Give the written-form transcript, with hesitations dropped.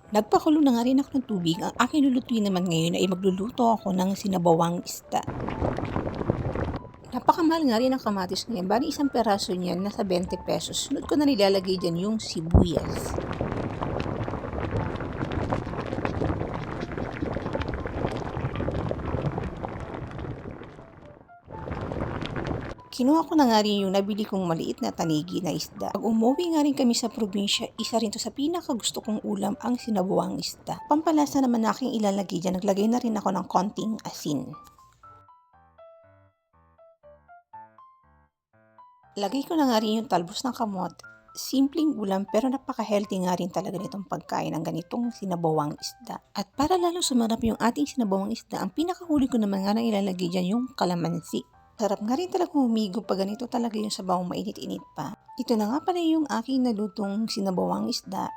Nagpakulo na nga rin ako ng tubig. Ang aking lulutuin naman ngayon ay magluluto ako ng sinabawang isda. Napakamahal nga rin ang kamatis ngayon. Bali isang peraso niyan nasa 20 pesos. Sunod ko na nilalagay dyan yung sibuyas. Kinuha ko na nga rin yung nabili kong maliit na tanigi na isda. Pag umuwi nga rin kami sa probinsya, isa rin to sa pinakagusto kong ulam ang sinabawang isda. Pampalasa naman aking ilalagay dyan, naglagay na rin ako ng konting asin. Lagay ko na nga rin yung talbos ng kamote. Simpleng ulam pero napaka-healthy nga rin talaga nitong pagkain ng ganitong sinabawang isda. At para lalo sumarap yung ating sinabawang isda, ang pinakahuli ko naman nga na ilalagay dyan yung kalamansi. Sarap nga rin talaga humigo pag ganito talaga yung sabawang mainit-init pa. Ito na nga pala yung aking nalutong sinabawang isda.